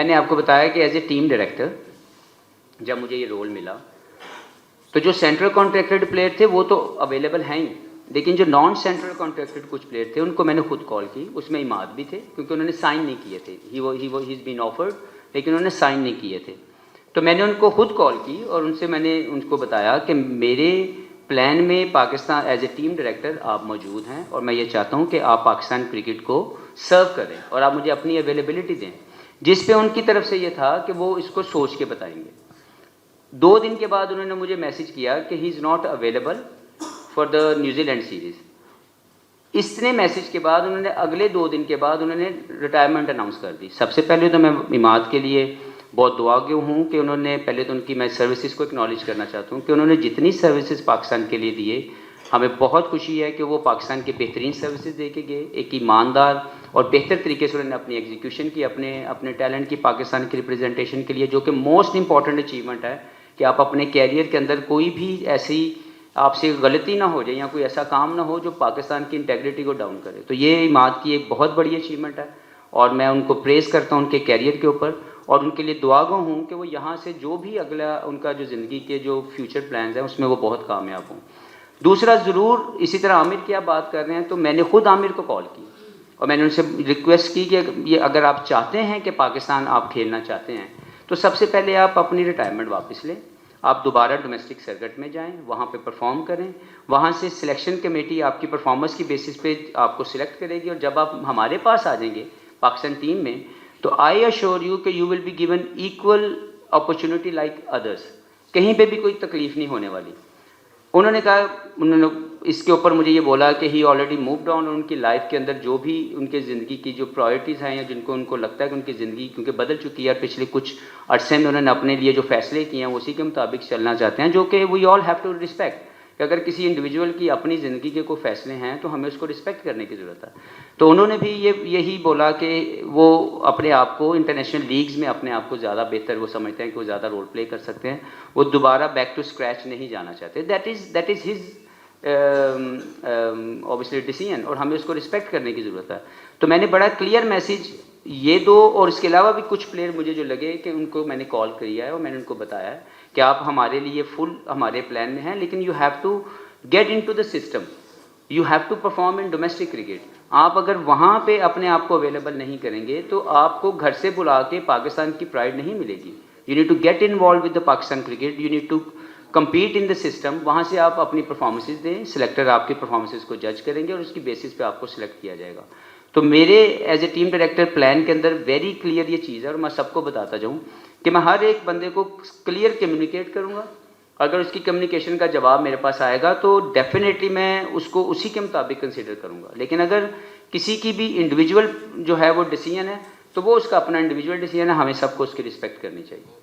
میں نے آپ کو بتایا کہ ایز اے ٹیم ڈائریکٹر جب مجھے یہ رول ملا تو جو سینٹرل کانٹریکٹڈ پلیئر تھے وہ تو اویلیبل ہیں ہی، لیکن جو نان سینٹرل کانٹریکٹڈ کچھ پلیئر تھے ان کو میں نے خود کال کی. اس میں عماد بھی تھے کیونکہ انہوں نے سائن نہیں کیے تھے. ہی از بین آفرڈ لیکن انہوں نے سائن نہیں کیے تھے. تو میں نے ان کو خود کال کی اور ان سے میں نے ان کو بتایا کہ میرے پلان میں Pakistan as a team director آپ موجود ہیں اور میں یہ چاہتا ہوں کہ آپ پاکستان کرکٹ کو سرو کریں اور آپ مجھے اپنی اویلیبلٹی دیں، جس پہ ان کی طرف سے یہ تھا کہ وہ اس کو سوچ کے بتائیں گے. 2 دن کے بعد انہوں نے مجھے میسج کیا کہ he is not available for the New Zealand series. اتنے میسج کے بعد انہوں نے اگلے 2 دن کے بعد انہوں نے ریٹائرمنٹ اناؤنس کر دی. سب سے پہلے تو میں عماد کے لیے بہت دعا گو ہوں کہ انہوں نے پہلے تو ان کی میں سروسز کو اکنالج کرنا چاہتا ہوں کہ انہوں نے جتنی سروسز پاکستان کے لیے دیے، ہمیں بہت خوشی ہے کہ وہ پاکستان کے بہترین سروسز دے کے گئے. ایک ایماندار اور بہتر طریقے سے انہوں نے اپنی ایگزیکیوشن کی، اپنے ٹیلنٹ کی پاکستان کی ریپرزنٹیشن کے لیے، جو کہ موسٹ امپورٹنٹ اچیومنٹ ہے کہ آپ اپنے کیریئر کے اندر کوئی بھی ایسی آپ سے غلطی نہ ہو جائے یا کوئی ایسا کام نہ ہو جو پاکستان کی انٹیگریٹی کو ڈاؤن کرے. تو یہ عماد کی ایک بہت بڑی اچیومنٹ ہے اور میں ان کو پریز کرتا ہوں ان کے کیریئر کے اوپر اور ان کے لیے دعا گو ہوں کہ وہ یہاں سے جو بھی اگلا ان کا جو زندگی کے جو فیوچر پلانز ہیں اس میں وہ بہت کامیاب ہوں. دوسرا ضرور اسی طرح عامر کی آپ بات کر رہے ہیں تو میں نے خود عامر کو کال کی اور میں نے ان سے ریکویسٹ کی کہ یہ اگر آپ چاہتے ہیں کہ پاکستان آپ کھیلنا چاہتے ہیں تو سب سے پہلے آپ اپنی ریٹائرمنٹ واپس لیں، آپ دوبارہ ڈومیسٹک سرکٹ میں جائیں، وہاں پہ پرفارم کریں، وہاں سے سلیکشن کمیٹی آپ کی پرفارمنس کی بیسس پہ آپ کو سلیکٹ کرے گی اور جب آپ ہمارے پاس آ جائیں گے پاکستان ٹیم میں تو آئی ایشور یو کہ you will be given equal opportunity like others. کہیں پہ بھی کوئی تکلیف نہیں ہونے والی. انہوں نے کہا، انہوں نے اس کے اوپر مجھے یہ بولا کہ ہی آلریڈی مووڈ آن اور ان کی لائف کے اندر جو بھی ان کے زندگی کی جو پرائرٹیز ہیں یا جن کو ان کو لگتا ہے کہ ان کی زندگی کیونکہ بدل چکی ہے اور پچھلے کچھ عرصے میں انہوں نے اپنے لیے جو فیصلے کیے ہیں اسی کے مطابق چلنا چاہتے ہیں، جو کہ وی آل ہیو ٹو رسپیکٹ کہ اگر کسی انڈیویجول کی اپنی زندگی کے کوئی فیصلے ہیں تو ہمیں اس کو رسپیکٹ کرنے کی ضرورت ہے. تو انہوں نے بھی یہی بولا کہ وہ اپنے آپ کو انٹرنیشنل لیگز میں اپنے آپ کو زیادہ بہتر وہ سمجھتے ہیں کہ وہ زیادہ رول پلے کر سکتے ہیں، وہ دوبارہ بیک ٹو اسکریچ نہیں جانا چاہتے. That is his obviously decision اور ہمیں اس کو رسپیکٹ کرنے کی ضرورت ہے. تو میں نے بڑا کلیئر میسج یہ دو اور اس کے علاوہ بھی کچھ پلیئر مجھے جو لگے کہ ان کو میں نے کال کیا ہے اور میں نے ان کو بتایا ہے کہ آپ ہمارے لیے فل ہمارے پلان میں ہیں، لیکن you have to get into the system, you have to perform in domestic cricket. آپ اگر وہاں پہ اپنے آپ کو اویلیبل نہیں کریں گے تو آپ کو گھر سے بلا کے پاکستان کی پرائڈ نہیں ملے گی. You need to get involved with the Pakistan cricket, you need to compete in the system. وہاں سے آپ اپنی پرفارمنسز دیں، سلیکٹر آپ کی پرفارمنسز کو جج کریں گے اور اس کی بیسس پہ آپ کو سلیکٹ کیا جائے گا. تو میرے as a team director plan کے اندر ویری کلیئر یہ چیز ہے اور میں سب کو بتاتا جاؤں کہ میں ہر ایک بندے کو کلیئر کمیونیکیٹ کروں گا. اگر اس کی کمیونیکیشن کا جواب میرے پاس آئے گا تو ڈیفینیٹلی میں اس کو اسی کے مطابق کنسیڈر کروں گا. لیکن اگر کسی کی بھی انڈیویجول جو ہے وہ ڈیسیژن ہے تو وہ اس کا اپنا انڈیویجول ڈیسیژن ہے، ہمیں سب کو اس کی رسپیکٹ کرنی چاہیے.